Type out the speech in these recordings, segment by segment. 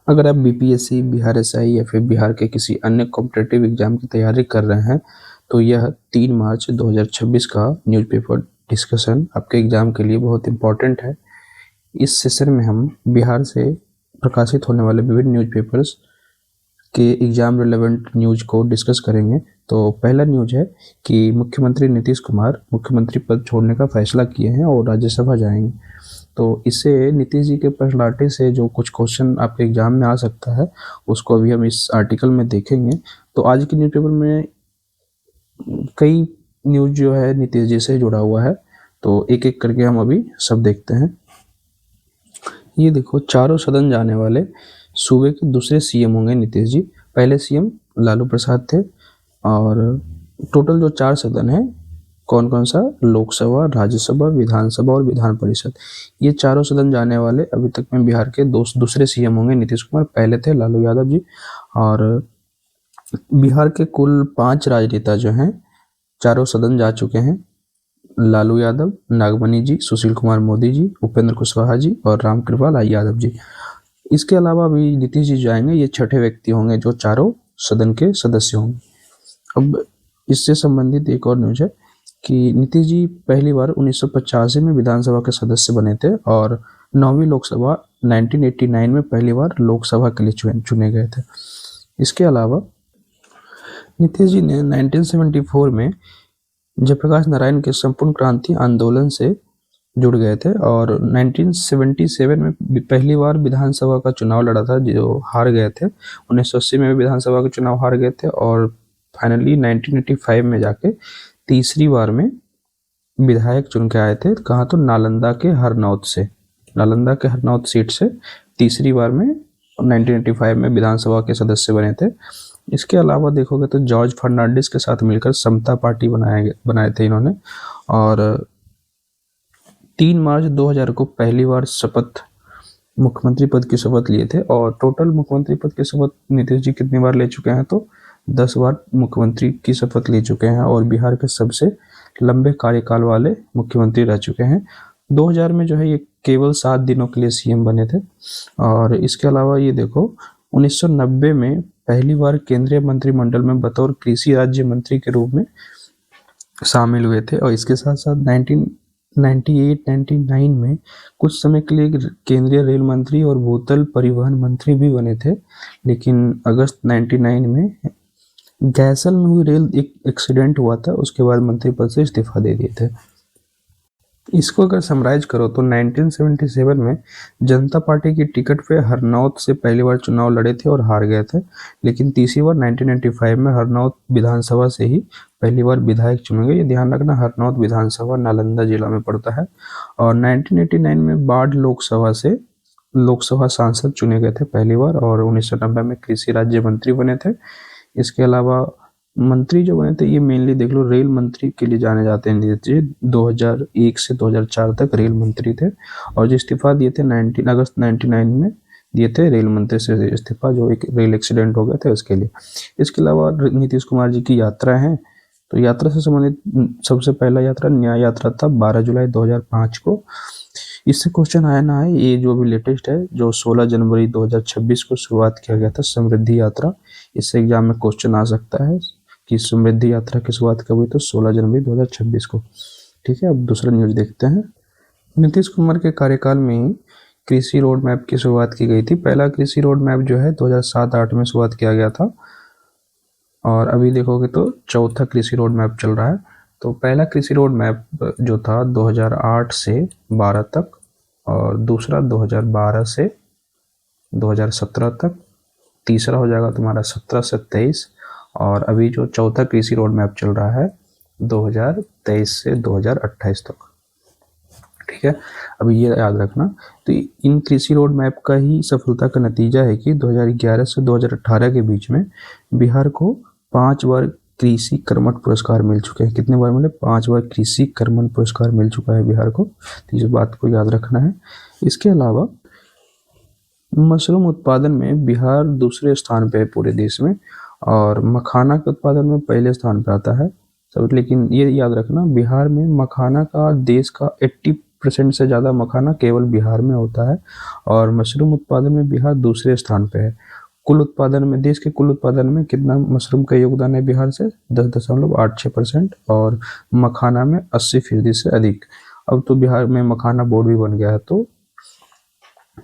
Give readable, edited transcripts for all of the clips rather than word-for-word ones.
अगर आप BPSC, Bihar SI या फिर बिहार के किसी अन्य कॉम्पिटिटिव एग्जाम की तैयारी कर रहे हैं तो यह 3 मार्च 2026 का न्यूज़पेपर डिस्कशन आपके एग्जाम के लिए बहुत इम्पोर्टेंट है। इस सेशन में हम बिहार से प्रकाशित होने वाले विभिन्न न्यूज़पेपर्स के एग्जाम रिलेवेंट न्यूज को डिस्कस करेंगे। तो पहला न्यूज है कि मुख्यमंत्री नीतीश कुमार मुख्यमंत्री पद छोड़ने का फैसला किए हैं और राज्यसभा जाएंगे। तो इससे नीतीश जी के पर्सनालिटी से जो कुछ क्वेश्चन आपके एग्जाम में आ सकता है उसको अभी हम इस आर्टिकल में देखेंगे। तो आज के न्यूज़पेपर में कई न्यूज जो है नीतीश जी से जुड़ा हुआ है, तो एक एक करके हम अभी सब देखते हैं। ये देखो, चारों सदन जाने वाले सूबे के दूसरे सीएम होंगे नीतीश जी। पहले सीएम लालू प्रसाद थे और टोटल जो 4 सदन है, कौन कौन सा? लोकसभा, राज्यसभा, विधानसभा और विधान परिषद। ये चारों सदन जाने वाले अभी तक में बिहार के दूसरे सीएम होंगे नीतीश कुमार। पहले थे लालू यादव जी। और बिहार के कुल 5 राजनेता जो हैं चारों सदन जा चुके हैं। लालू यादव, नागमणि जी, सुशील कुमार मोदी जी, उपेंद्र कुशवाहा जी और रामकृपाल यादव जी। इसके अलावा भी नीतीश जी जाएंगे। ये छठे व्यक्ति होंगे जो चारों सदन के सदस्य होंगे। अब इससे संबंधित एक और न्यूज है कि नीतीश जी पहली बार 1985 में विधानसभा के सदस्य बने थे और 9वीं लोकसभा 1989 में पहली बार लोकसभा के लिए चुने गए थे। इसके अलावा नीतीश जी ने 1974 में जयप्रकाश नारायण के संपूर्ण क्रांति आंदोलन से जुड़ गए थे और 1977 में पहली बार विधानसभा का चुनाव लड़ा था, जो हार गए थे। 1980 में भी विधानसभा का चुनाव हार गए थे और फाइनली 1985 में जाके तीसरी बार में विधायक चुन के आए थे। कहाँ? तो नालंदा के हरनौत सीट से तीसरी बार में 1985 में विधानसभा के सदस्य बने थे। इसके अलावा देखोगे तो जॉर्ज फर्नांडिस के साथ मिलकर समता पार्टी बनाए थे इन्होंने। और 3 मार्च 2000 को पहली बार मुख्यमंत्री पद की शपथ लिए थे। और टोटल मुख्यमंत्री पद की शपथ नीतीश जी कितनी बार ले चुके हैं? तो 10 बार मुख्यमंत्री की शपथ ले चुके हैं और बिहार के सबसे लंबे कार्यकाल वाले मुख्यमंत्री रह चुके हैं। 2000 में जो है ये केवल 7 दिनों के लिए सीएम बने थे। और इसके अलावा ये देखो, 1990 में पहली बार केंद्रीय मंत्रिमंडल में बतौर कृषि राज्य मंत्री के रूप में शामिल हुए थे। और इसके साथ साथ 1998-99 में कुछ समय के लिए केंद्रीय रेल मंत्री और भूतल परिवहन मंत्री भी बने थे। लेकिन अगस्त 99 में गैसल में हुई रेल एक एक्सीडेंट हुआ था, उसके बाद मंत्री पद से इस्तीफा दे दिए थे। इसको अगर समराइज करो तो 1977 में जनता पार्टी की टिकट पे हरनौत से पहली बार चुनाव लड़े थे और हार गए थे। लेकिन तीसरी बार 1995 में हरनौत विधानसभा से ही पहली बार विधायक चुने गए। ये ध्यान रखना, हरनौत विधानसभा नालंदा जिला में पड़ता है। और 1989 में बाढ़ लोकसभा से लोकसभा सांसद चुने गए थे पहली बार। और 1990 में कृषि राज्य मंत्री बने थे। इसके अलावा मंत्री जो बने थे ये मेनली देख लो रेल मंत्री के लिए जाने जाते हैं नीतीश जी। 2001 से 2004 तक रेल मंत्री थे और जो इस्तीफा दिए थे 19 अगस्त 99 में दिए थे रेल मंत्री से इस्तीफा, जो एक रेल एक्सीडेंट हो गया था उसके लिए। इसके अलावा नीतीश कुमार जी की यात्रा है, तो यात्रा से संबंधित सबसे पहला यात्रा न्याय यात्रा था 12 जुलाई 2005 को। इससे क्वेश्चन आया ना है, ये जो अभी लेटेस्ट है जो 16 जनवरी 2026 को शुरुआत किया गया था समृद्धि यात्रा। इससे एग्जाम में क्वेश्चन आ सकता है कि समृद्धि यात्रा की शुरुआत कब हुई? तो 16 जनवरी 2026 को। ठीक है, अब दूसरा न्यूज देखते हैं। नीतीश कुमार के कार्यकाल में ही कृषि रोड मैप की शुरुआत की गई थी। पहला कृषि रोड मैप जो है 2007-8 में शुरुआत किया गया था और अभी देखोगे तो चौथा कृषि रोड मैप चल रहा है। तो पहला कृषि रोड मैप जो था 2008 से 12 तक और दूसरा 2012 से 2017 तक, तीसरा हो जाएगा तुम्हारा 17 से 23 और अभी जो चौथा कृषि रोड मैप चल रहा है 2023 से 2028 तक। ठीक है, अभी ये याद रखना। तो इन कृषि रोड मैप का ही सफलता का नतीजा है कि 2011 से 2018 के बीच में बिहार को 5 बार कृषि कर्मठ पुरस्कार मिल चुके हैं। कितने बार मिले? 5 बार कृषि कर्मठ पुरस्कार मिल चुका है बिहार को। तो इस बात को याद रखना है। इसके अलावा मशरूम उत्पादन में बिहार दूसरे स्थान पे है पूरे देश में और मखाना के उत्पादन में पहले स्थान पे आता है सब। लेकिन ये याद रखना, बिहार में मखाना का देश का 60% से ज़्यादा मखाना केवल बिहार में होता है और मशरूम उत्पादन में बिहार दूसरे स्थान पे है। कुल उत्पादन में, देश के कुल उत्पादन में कितना मशरूम का योगदान है बिहार से? 10.86% और मखाना में 80% से अधिक। अब तो बिहार में मखाना बोर्ड भी बन गया है, तो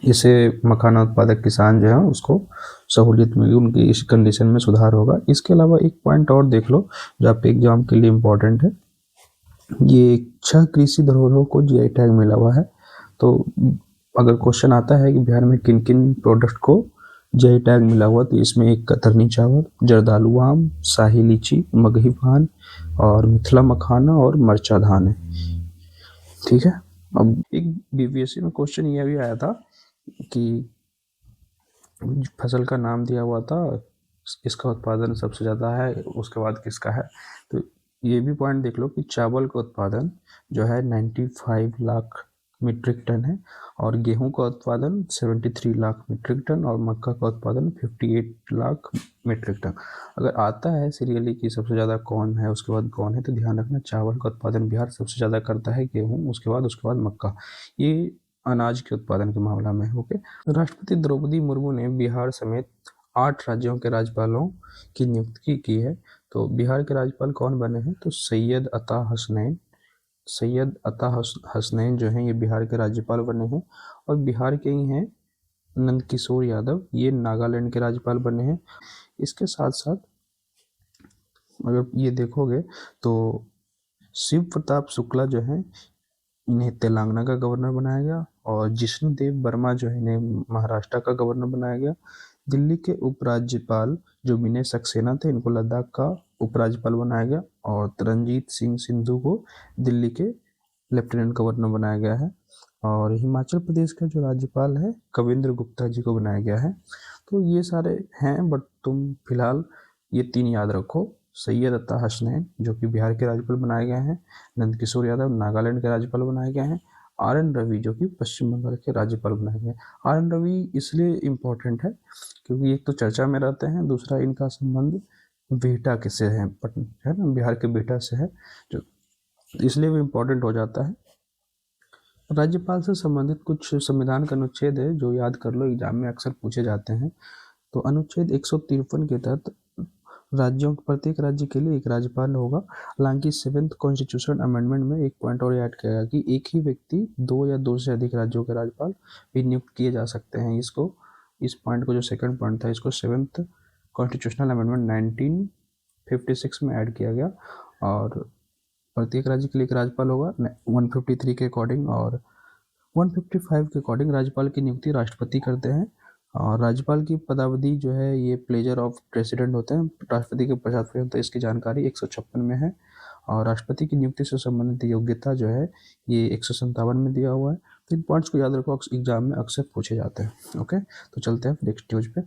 इसे मखाना उत्पादक किसान जो है उसको सहूलियत मिली, उनकी इस कंडीशन में सुधार होगा। इसके अलावा एक पॉइंट और देख लो जो आपके एग्जाम के लिए इम्पोर्टेंट है, ये 6 कृषि धरोहरों को जीआई टैग मिला हुआ है। तो अगर क्वेश्चन आता है कि बिहार में किन किन प्रोडक्ट को जीआई टैग मिला हुआ, तो इसमें एक कतरनी चावल, जर्दालू आम, शाही लीची, मगही पान और मिथिला मखाना और मरचा धान है। ठीक है। अब एक बीपीएससी में क्वेश्चन ये भी आया था कि फसल का नाम दिया हुआ था, इसका उत्पादन सबसे ज़्यादा है, उसके बाद किसका है। तो ये भी पॉइंट देख लो कि चावल का उत्पादन जो है 95 लाख मीट्रिक टन है और गेहूं का उत्पादन 73 लाख मीट्रिक टन और मक्का का उत्पादन 58 लाख मीट्रिक टन। अगर आता है सीरियली कि सबसे ज़्यादा कौन है उसके बाद कौन है, तो ध्यान रखना चावल का उत्पादन बिहार सबसे ज़्यादा करता है, गेहूँ उसके बाद मक्का। ये अनाज के उत्पादन के मामला में। ओके। राष्ट्रपति द्रौपदी मुर्मू ने बिहार समेत 8 राज्यों के राज्यपालों की नियुक्ति की है। तो बिहार के राज्यपाल कौन बने हैं? तो सैयद अता हसनैन जो हैं ये बिहार के राज्यपाल बने हैं। और बिहार के ही हैं नंद किशोर यादव, ये नागालैंड के राज्यपाल बने हैं। इसके साथ साथ अगर ये देखोगे तो शिव प्रताप शुक्ला जो हैं इन्हें तेलंगाना का गवर्नर बनाया गया और जिष्णु देव वर्मा जो है इन्हें महाराष्ट्र का गवर्नर बनाया गया। दिल्ली के उपराज्यपाल जो विनय सक्सेना थे इनको लद्दाख का उपराज्यपाल बनाया गया और तरनजीत सिंह सिंधु को दिल्ली के लेफ्टिनेंट गवर्नर बनाया गया है। और हिमाचल प्रदेश का जो राज्यपाल है कविंद्र गुप्ता जी को बनाया गया है। तो ये सारे हैं, बट तुम फिलहाल ये 3 याद रखो। सैयद अता हसनैन जो कि बिहार के राज्यपाल बनाए गए हैं, नंद किशोर यादव नागालैंड के राज्यपाल बनाए गए हैं, आर एन रवि जो कि पश्चिम बंगाल के राज्यपाल बनाए गए हैं। आर एन रवि इसलिए इम्पोर्टेंट है क्योंकि एक तो चर्चा में रहते हैं, दूसरा इनका संबंध बिहटा के से है ना, बिहार के बिहटा से है, जो इसलिए वो इम्पोर्टेंट हो जाता है। राज्यपाल से संबंधित कुछ संविधान का अनुच्छेद है जो याद कर लो, एग्जाम में अक्सर पूछे जाते हैं। तो अनुच्छेद 153 के तहत राज्यों प्रत्येक राज्य के लिए एक राज्यपाल होगा। हालांकि 7th कॉन्स्टिट्यूशन अमेंडमेंट में एक पॉइंट और ऐड किया गया कि एक ही व्यक्ति 2 या 2 से अधिक राज्यों के राज्यपाल भी नियुक्त किए जा सकते हैं। इस पॉइंट को जो सेकंड पॉइंट था इसको 7th कॉन्स्टिट्यूशनल अमेंडमेंट 1956 में ऐड किया गया और प्रत्येक राज्य के लिए एक राज्यपाल होगा 153 के अकॉर्डिंग। और 155 के अकॉर्डिंग राज्यपाल की नियुक्ति राष्ट्रपति करते हैं और राज्यपाल की पदावधि जो है ये प्लेजर ऑफ प्रेसिडेंट होते हैं, राष्ट्रपति के पश्चात होता है। इसकी जानकारी 156 में है और राष्ट्रपति की नियुक्ति से संबंधित योग्यता जो है ये 157 में दिया हुआ है। तो इन पॉइंट्स को याद रखो, एग्जाम में अक्सर पूछे जाते हैं। ओके, तो चलते हैं नेक्स्ट न्यूज पे।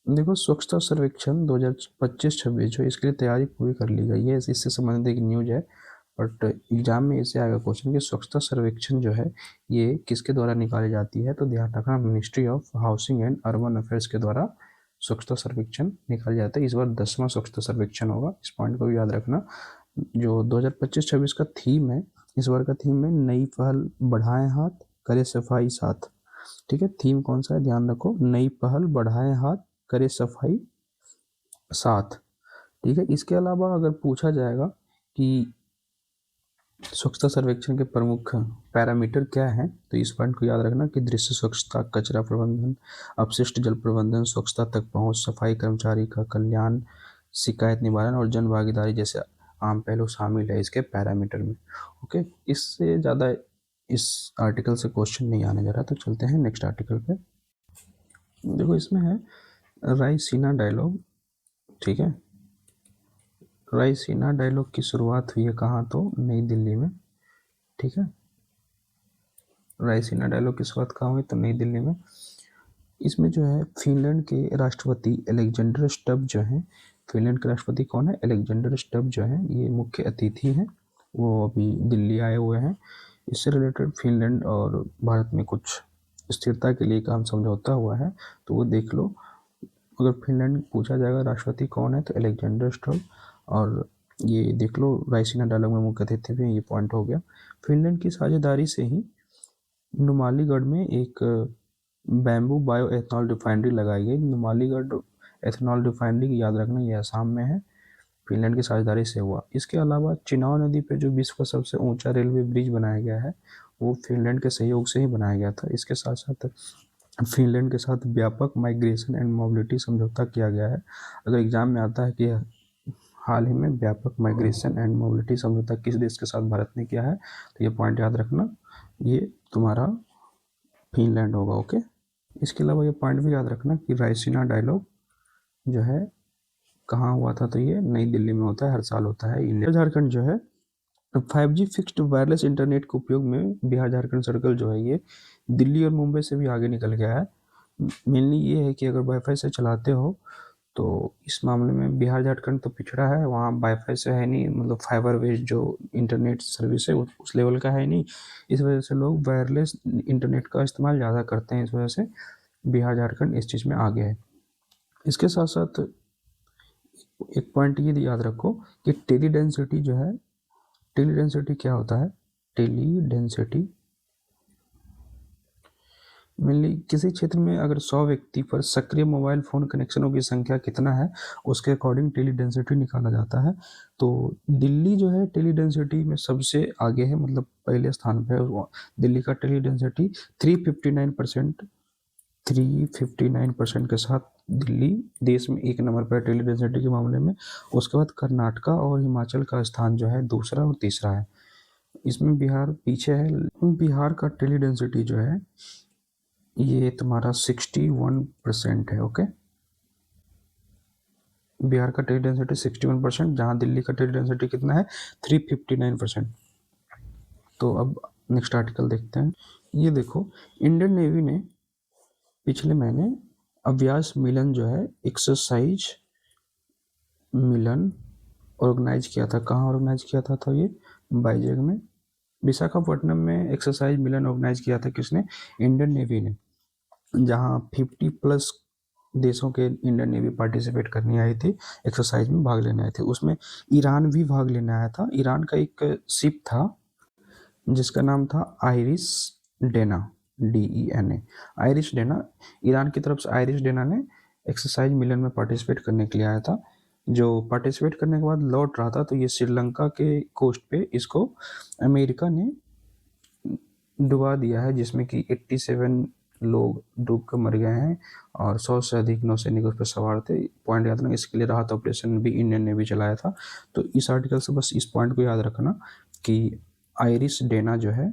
देखो, स्वच्छता सर्वेक्षण 2025-26 जो इसके लिए तैयारी पूरी कर ली गई है, इससे संबंधित एक न्यूज है। बट एग्जाम में इससे आएगा क्वेश्चन कि स्वच्छता सर्वेक्षण जो है ये किसके द्वारा निकाली जाती है। तो ध्यान रखना, ministry of housing and urban affairs के द्वारा स्वच्छता सर्वेक्षण निकाला जाता है। इस बार 10वां स्वच्छता सर्वेक्षण होगा, इस पॉइंट को भी याद रखना। जो 2025-26 का थीम है, इस बार का थीम है नई पहल बढ़ाएं हाथ करे सफाई साथ। ठीक है, थीम कौन सा है ध्यान रखो, नई पहल बढ़ाएं हाथ करे सफाई साथ। ठीक है, इसके अलावा अगर पूछा जाएगा कि स्वच्छता सर्वेक्षण के प्रमुख पैरामीटर क्या हैं, तो इस पॉइंट को याद रखना कि दृश्य स्वच्छता, कचरा प्रबंधन, अपशिष्ट जल प्रबंधन, स्वच्छता तक पहुंच, सफाई कर्मचारी का कल्याण, शिकायत निवारण और जन भागीदारी जैसे आम पहलू शामिल है इसके पैरामीटर में। ओके, इससे ज़्यादा इस आर्टिकल से क्वेश्चन नहीं आने जा रहा। तो चलते हैं नेक्स्ट आर्टिकल पे। देखो, इसमें है रायसीना डायलॉग। ठीक है, रायसीना डायलॉग की शुरुआत हुई है कहाँ? तो नई दिल्ली में। ठीक है, रायसीना डायलॉग की शुरुआत कहाँ हुई? तो नई दिल्ली में। इसमें जो है फिनलैंड के राष्ट्रपति अलेक्जेंडर स्टब जो हैं, फिनलैंड के राष्ट्रपति कौन है? अलेक्जेंडर स्टब जो हैं ये मुख्य अतिथि हैं, वो अभी दिल्ली आए हुए हैं। इससे रिलेटेड फिनलैंड और भारत में कुछ स्थिरता के लिए काम समझौता हुआ है, तो वो देख लो। अगर फिनलैंड पूछा जाएगा राष्ट्रपति कौन है, तो अलेक्जेंडर स्टब। और ये देख लो, रायसीना डायलॉग में मुख्य अतिथि भी, ये पॉइंट हो गया। फिनलैंड की साझेदारी से ही नुमालीगढ़ में एक बैम्बू बायो एथनॉल रिफाइनरी लगाई गई। नुमालीगढ़ एथनॉल रिफाइनरी याद रखना ये असम में है, फिनलैंड की साझेदारी से हुआ। इसके अलावा चिनाव नदी पे जो विश्व का सबसे ऊंचा रेलवे ब्रिज बनाया गया है वो फिनलैंड के सहयोग से ही बनाया गया था। इसके साथ साथ फिनलैंड के साथ व्यापक माइग्रेशन एंड मोबिलिटी समझौता किया गया है। अगर एग्जाम में आता है कि हाल ही में व्यापक माइग्रेशन एंड मोबिलिटी समझौता किस देश के साथ भारत ने किया है, तो ये पॉइंट याद रखना, ये तुम्हारा फिनलैंड होगा। ओके, इसके अलावा ये पॉइंट भी याद रखना कि रायसीना डायलॉग जो है कहाँ हुआ था, तो ये नई दिल्ली में होता है, हर साल होता है। इंडिया झारखंड जो है 5G फिक्स्ड वायरलेस इंटरनेट के उपयोग में बिहार झारखंड सर्कल जो है ये दिल्ली और मुंबई से भी आगे निकल गया है। मेनली ये है कि अगर वाईफाई से चलाते हो तो इस मामले में बिहार झारखंड तो पिछड़ा है, वहाँ वाईफाई से है नहीं, मतलब फाइबर बेस्ड जो इंटरनेट सर्विस है उस लेवल का है नहीं। इस वजह से लोग वायरलेस इंटरनेट का इस्तेमाल ज़्यादा करते हैं, इस वजह से बिहार झारखंड इस चीज़ में आगे है। इसके साथ साथ एक पॉइंट ये याद रखो कि टेली डेंसिटी जो है, टेली डेंसिटी क्या होता है? टेली डेंसिटी मेनली किसी क्षेत्र में अगर 100 व्यक्ति पर सक्रिय मोबाइल फ़ोन कनेक्शनों की संख्या कितना है उसके अकॉर्डिंग टेली डेंसिटी निकाला जाता है। तो दिल्ली जो है टेली डेंसिटी में सबसे आगे है, मतलब पहले स्थान पे है। दिल्ली का टेली डेंसिटी 359%, 359% के साथ दिल्ली देश में एक नंबर पर टेली डेंसिटी के मामले में। उसके बाद कर्नाटका और हिमाचल का स्थान जो है दूसरा और तीसरा है। इसमें बिहार पीछे है। बिहार का टेली डेंसिटी जो है ये तुम्हारा 61% है। ओके, बिहार का टेली डेंसिटी 61%, जहाँ दिल्ली का टेली डेंसिटी कितना है? 359%। तो अब नेक्स्ट आर्टिकल देखते हैं। ये देखो, इंडियन नेवी ने पिछले महीने अभ्यास मिलन जो है एक्सरसाइज मिलन ऑर्गेनाइज किया था। कहाँ ऑर्गेनाइज किया था? तो ये बाईजैग में, विशाखापट्टनम में एक्सरसाइज मिलन ऑर्गेनाइज किया था। किसने? इंडियन नेवी ने, जहाँ 50+ देशों के इंडियन नेवी पार्टिसिपेट करने आई थी, एक्सरसाइज में भाग लेने आए थे। उसमें ईरान भी भाग लेने आया था। ईरान का एक शिप था जिसका नाम था IRIS Dena, DENA, IRIS Dena. Iran की तरफ से आयरिश डेना ने एक्सरसाइज मिलन में पार्टिसिपेट करने के लिए आया था। जो पार्टिसिपेट करने के बाद लौट रहा था तो ये श्रीलंका के कोस्ट पे इसको अमेरिका ने डुबा दिया है, जिसमें कि 87 लोग डूब कर मर गए हैं और 100 से अधिक नौसैनिक उस पर सवार थे। पॉइंट याद रखना, इसके लिए राहत ऑपरेशन भी इंडियन नेवी चलाया था। तो इस आर्टिकल से बस इस पॉइंट को याद रखना कि आयरिश डेना जो है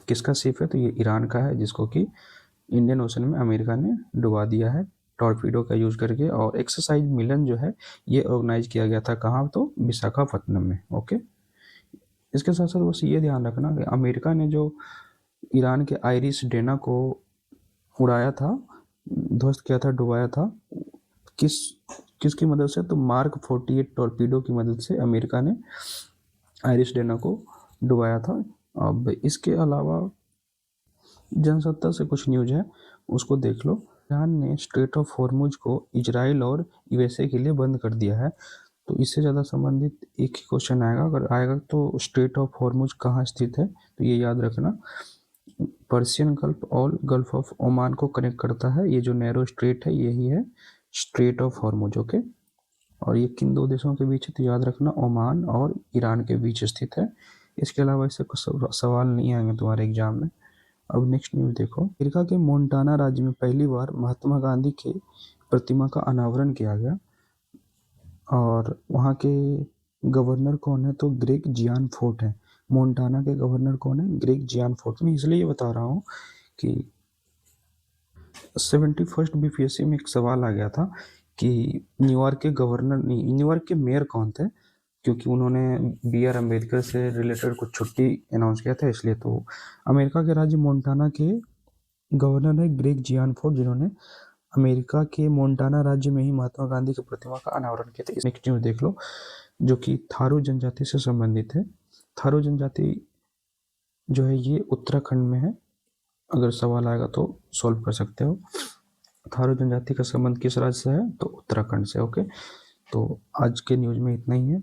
किसका शिप है? तो ये ईरान का है, जिसको कि इंडियन ओशन में अमेरिका ने डुबा दिया है टॉर्पीडो का यूज करके। और एक्सरसाइज मिलन जो है ये ऑर्गेनाइज किया गया था कहाँ? तो विशाखापट्टनम में। ओके, इसके साथ साथ बस ये ध्यान रखना कि अमेरिका ने जो ईरान के आयरिश डेना को उड़ाया था, ध्वस्त किया था, डुबाया था, किसकी मदद से? तो मार्क 48 टॉर्पीडो की मदद से अमेरिका ने आयरिश डेना को डुबाया था। अब इसके अलावा जनसत्ता से कुछ न्यूज है, उसको देख लो। ईरान ने स्ट्रेट ऑफ हॉर्मुज को इजराइल और यूएसए के लिए बंद कर दिया है। तो इससे ज़्यादा संबंधित एक ही क्वेश्चन आएगा, अगर आएगा तो स्ट्रेट ऑफ हॉर्मुज कहाँ स्थित है? तो ये याद रखना, पर्शियन गल्फ और गल्फ ऑफ ओमान को कनेक्ट करता है। ये जो नैरो स्ट्रेट है यही है स्ट्रेट ऑफ हॉर्मुज। ओके, और ये किन दो देशों के बीच है? तो याद रखना ओमान और ईरान के बीच स्थित है। इसके अलावा इससे कुछ सवाल नहीं आएंगे तुम्हारे एग्जाम में। अब नेक्स्ट न्यूज देखो, अमेरिका के मोंटाना राज्य में पहली बार महात्मा गांधी के प्रतिमा का अनावरण किया गया। और वहाँ के गवर्नर कौन है? तो ग्रेग जियानफोर्ड है। मोंटाना के गवर्नर कौन है? ग्रेग जियानफोर्ड। मैं इसलिए ये बता रहा हूँ कि 71st BPSC में एक सवाल आ गया था कि न्यूयॉर्क के गवर्नर नहीं, न्यूयॉर्क के मेयर कौन थे? क्योंकि उन्होंने BR अम्बेडकर से रिलेटेड कुछ छुट्टी अनाउंस किया था, इसलिए। तो अमेरिका के राज्य मोंटाना के गवर्नर है ग्रेग जियानफोर्ड, जिन्होंने अमेरिका के मोंटाना राज्य में ही महात्मा गांधी की प्रतिमा का अनावरण किया था। नेक्स्ट न्यूज देख लो, जो कि थारू जनजाति से संबंधित है। थारू जनजाति जो है ये उत्तराखंड में है। अगर सवाल आएगा तो सॉल्व कर सकते हो। थारू जनजाति का संबंध किस राज्य से है? तो उत्तराखंड से। ओके, तो आज के न्यूज में इतना ही है।